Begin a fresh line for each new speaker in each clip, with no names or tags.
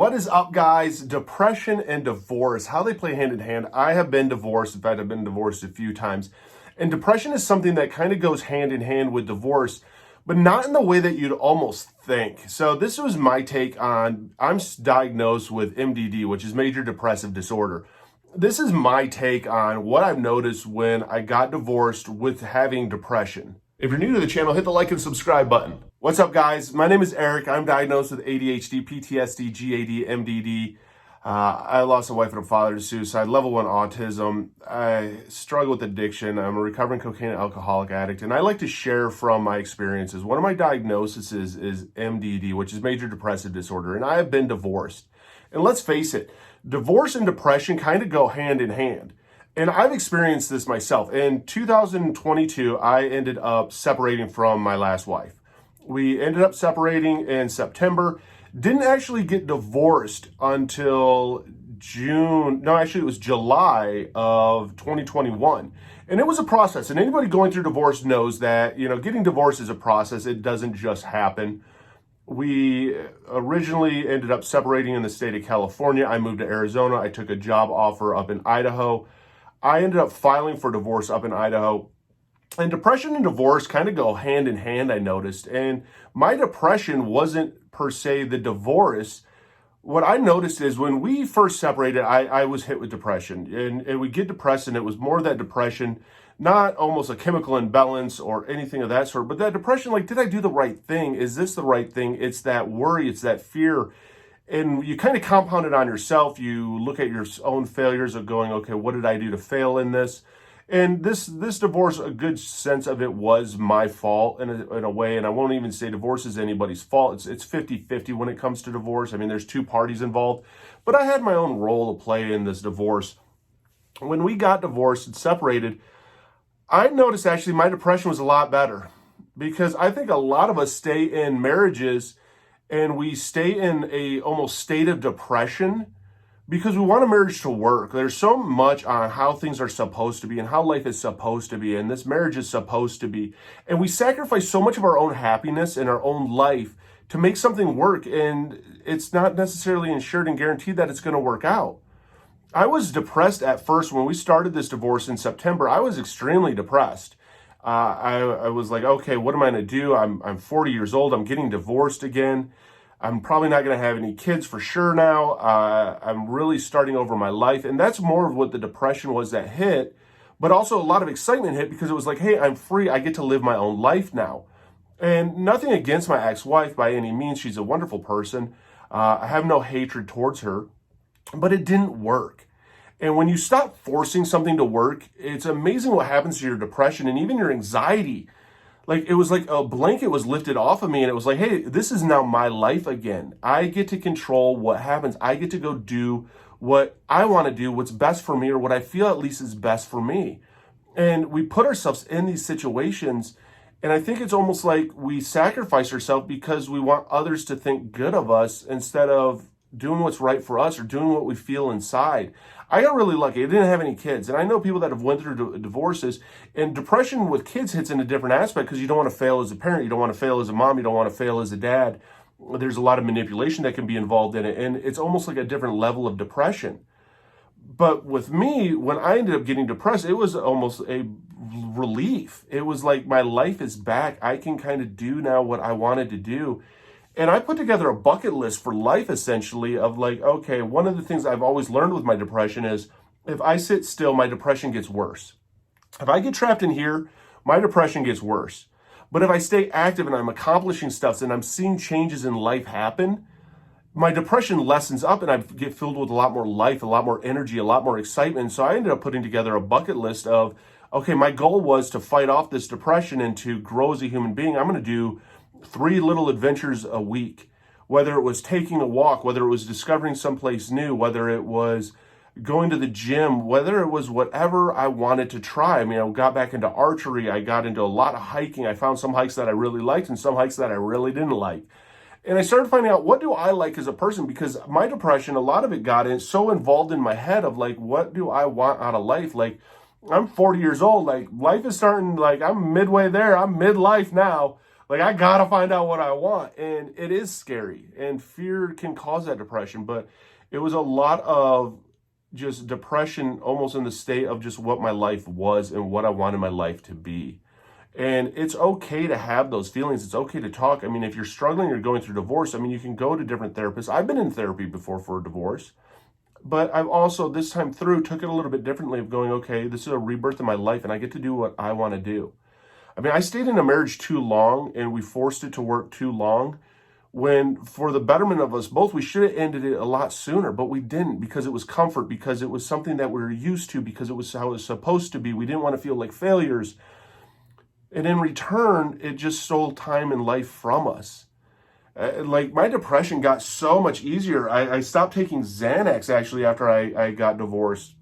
What is up, guys? Depression and divorce, how they play hand in hand. I have been divorced. In fact, I've been divorced a few times. And depression is something that kind of goes hand in hand with divorce, but not in the way that you'd almost think. So this was my take on, I'm diagnosed with MDD, which is major depressive disorder. This is my take on what I've noticed when I got divorced with having depression. If you're new to the channel, hit the like and subscribe button. What's up, guys? My name is Eric. I'm diagnosed with ADHD, PTSD, GAD, MDD. I lost a wife and a father to suicide, level 1 autism. I struggle with addiction. I'm a recovering cocaine and alcoholic addict, and I like to share from my experiences. One of my diagnoses is MDD, which is major depressive disorder, and I have been divorced. And let's face it, divorce and depression kind of go hand in hand. And I've experienced this myself. In 2022, I ended up separating from my last wife. We ended up separating in September. Didn't actually get divorced until June. No, actually it was July of 2021. And it was a process. And anybody going through divorce knows that, getting divorced is a process. It doesn't just happen. We originally ended up separating in the state of California. I moved to Arizona. I took a job offer up in Idaho. I ended up filing for divorce up in Idaho. And depression and divorce kind of go hand in hand, I noticed. And my depression wasn't per se the divorce. What I noticed is when we first separated, I was hit with depression. And we get depressed, and it was more that depression, not almost a chemical imbalance or anything of that sort, but that depression, like, did I do the right thing? Is this the right thing? It's that worry, it's that fear. And you kind of compound it on yourself. You look at your own failures of going, okay, what did I do to fail in this? And this divorce, a good sense of it was my fault in a way. And I won't even say divorce is anybody's fault. It's 50-50 when it comes to divorce. I mean, there's two parties involved. But I had my own role to play in this divorce. When we got divorced and separated, I noticed actually my depression was a lot better. Because I think a lot of us stay in marriages and we stay in a almost state of depression because we want a marriage to work. There's so much on how things are supposed to be and how life is supposed to be and this marriage is supposed to be. And we sacrifice so much of our own happiness and our own life to make something work, and it's not necessarily ensured and guaranteed that it's going to work out. I was depressed at first when we started this divorce in September. I was extremely depressed. I was like, okay, what am I going to do? I'm 40 years old. I'm getting divorced again. I'm probably not going to have any kids for sure now. I'm really starting over my life. And that's more of what the depression was that hit. But also a lot of excitement hit because it was like, hey, I'm free. I get to live my own life now. And nothing against my ex-wife by any means. She's a wonderful person. I have no hatred towards her. But it didn't work. And when you stop forcing something to work, it's amazing what happens to your depression and even your anxiety. Like, it was like a blanket was lifted off of me, and it was like, hey, this is now my life again. I get to control what happens. I get to go do what I want to do, what's best for me, or what I feel at least is best for me. And we put ourselves in these situations, and I think it's almost like we sacrifice ourselves because we want others to think good of us instead of doing what's right for us or doing what we feel inside. I got really lucky. I didn't have any kids. And I know people that have went through divorces, and depression with kids hits in a different aspect because you don't want to fail as a parent. You don't want to fail as a mom. You don't want to fail as a dad. There's a lot of manipulation that can be involved in it. And it's almost like a different level of depression. But with me, when I ended up getting depressed, it was almost a relief. It was like my life is back. I can kind of do now what I wanted to do. And I put together a bucket list for life, essentially, of like, okay, one of the things I've always learned with my depression is if I sit still, my depression gets worse. If I get trapped in here, my depression gets worse. But if I stay active and I'm accomplishing stuff and I'm seeing changes in life happen, my depression lessens up and I get filled with a lot more life, a lot more energy, a lot more excitement. So I ended up putting together a bucket list of, okay, my goal was to fight off this depression and to grow as a human being. I'm going to do 3 little adventures a week, whether it was taking a walk, whether it was discovering someplace new, whether it was going to the gym, whether it was whatever I wanted to try. I mean, I got back into archery. I got into a lot of hiking. I found some hikes that I really liked and some hikes that I really didn't like. And I started finding out, what do I like as a person? Because my depression, a lot of it got so involved in my head of like, what do I want out of life? Like, I'm 40 years old. Like, life is starting, like, I'm midway there. I'm midlife now. Like, I gotta find out what I want. And it is scary. And fear can cause that depression. But it was a lot of just depression, almost in the state of just what my life was and what I wanted my life to be. And it's okay to have those feelings. It's okay to talk. I mean, if you're struggling, you're going through divorce, I mean, you can go to different therapists. I've been in therapy before for a divorce, but I've also, this time through, took it a little bit differently of going, okay, this is a rebirth in my life and I get to do what I want to do. I mean, I stayed in a marriage too long and we forced it to work too long, when for the betterment of us both, we should have ended it a lot sooner, but we didn't, because it was comfort, because it was something that we were used to, because it was how it was supposed to be. We didn't want to feel like failures. And in return, it just stole time and life from us. Like, my depression got so much easier. I stopped taking Xanax actually after I got divorced.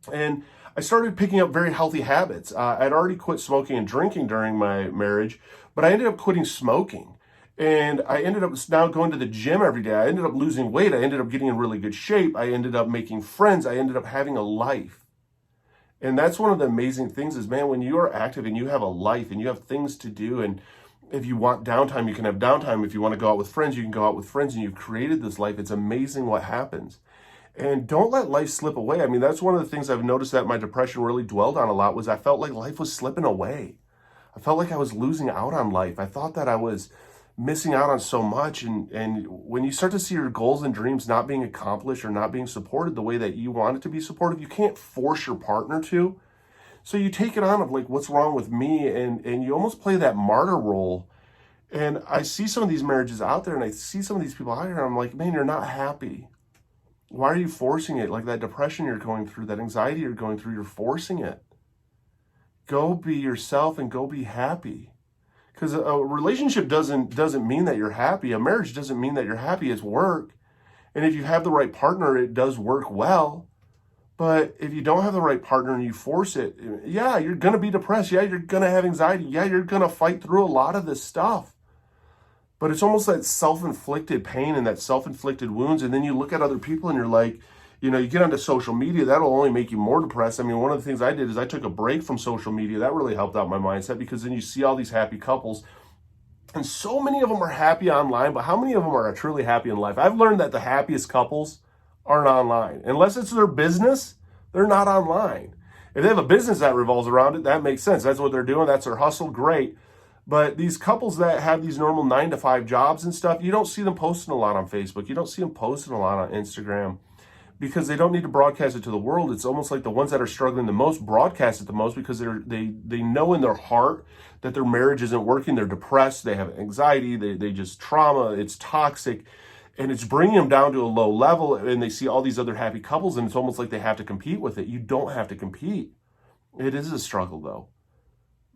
And I started picking up very healthy habits. I'd already quit smoking and drinking during my marriage, but I ended up quitting smoking. And I ended up now going to the gym every day. I ended up losing weight. I ended up getting in really good shape. I ended up making friends. I ended up having a life. And that's one of the amazing things is, man, when you are active and you have a life and you have things to do, and if you want downtime, you can have downtime. If you want to go out with friends, you can go out with friends, and you've created this life. It's amazing what happens. And don't let life slip away. I mean, that's one of the things I've noticed that my depression really dwelled on a lot, was I felt like life was slipping away. I felt like I was losing out on life. I thought that I was missing out on so much. And when you start to see your goals and dreams not being accomplished or not being supported the way that you want it to be supported, you can't force your partner to. So you take it on of like, what's wrong with me? And you almost play that martyr role. And I see some of these marriages out there, and I see some of these people out here, and I'm like, man, you're not happy. Why are you forcing it? Like, that depression you're going through, that anxiety you're going through, you're forcing it. Go be yourself and go be happy. Because a relationship doesn't mean that you're happy. A marriage doesn't mean that you're happy. It's work. And if you have the right partner, it does work well. But if you don't have the right partner and you force it, yeah, you're going to be depressed. Yeah, you're going to have anxiety. Yeah, you're going to fight through a lot of this stuff. But it's almost that self-inflicted pain and that self-inflicted wounds. And then you look at other people and you're like, you get onto social media, that'll only make you more depressed. I mean, one of the things I did is I took a break from social media. That really helped out my mindset, because then you see all these happy couples, and so many of them are happy online, but how many of them are truly happy in life? I've learned that the happiest couples aren't online. Unless it's their business, they're not online. If they have a business that revolves around it, that makes sense. That's what they're doing. That's their hustle. Great. But these couples that have these normal 9-to-5 jobs and stuff, you don't see them posting a lot on Facebook. You don't see them posting a lot on Instagram, because they don't need to broadcast it to the world. It's almost like the ones that are struggling the most broadcast it the most, because they know in their heart that their marriage isn't working. They're depressed. They have anxiety. They just trauma. It's toxic. And it's bringing them down to a low level. And they see all these other happy couples, and it's almost like they have to compete with it. You don't have to compete. It is a struggle, though.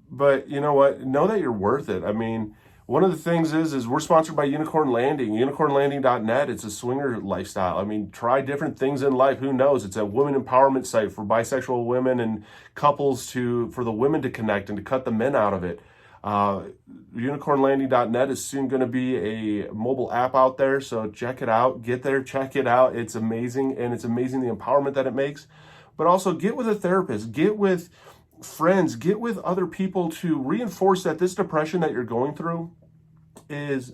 But you know what? Know that you're worth it. I mean, one of the things is we're sponsored by Unicorn Landing, unicornlanding.net. It's a swinger lifestyle. I mean, try different things in life. Who knows? It's a women empowerment site for bisexual women and couples, for the women to connect and to cut the men out of it. Unicornlanding.net is soon going to be a mobile app out there. So check it out. Get there, check it out. It's amazing. And it's amazing the empowerment that it makes. But also get with a therapist, get with friends, get with other people to reinforce that this depression that you're going through is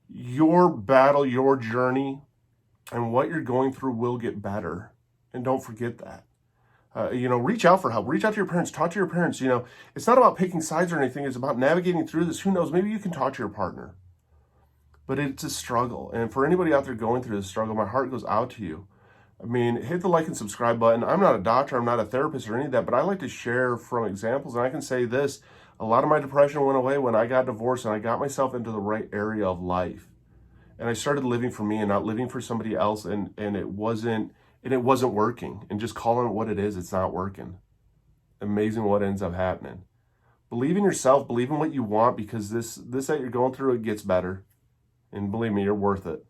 your battle, your journey, and what you're going through will get better. And don't forget that. Reach out for help. Reach out to your parents. Talk to your parents. It's not about picking sides or anything. It's about navigating through this. Who knows? Maybe you can talk to your partner. But it's a struggle. And for anybody out there going through this struggle, my heart goes out to you. I mean, hit the like and subscribe button. I'm not a doctor. I'm not a therapist or any of that, but I like to share from examples. And I can say this, a lot of my depression went away when I got divorced and I got myself into the right area of life. And I started living for me and not living for somebody else. And it wasn't working. And just calling it what it is, it's not working. Amazing what ends up happening. Believe in yourself. Believe in what you want, because this that you're going through, it gets better. And believe me, you're worth it.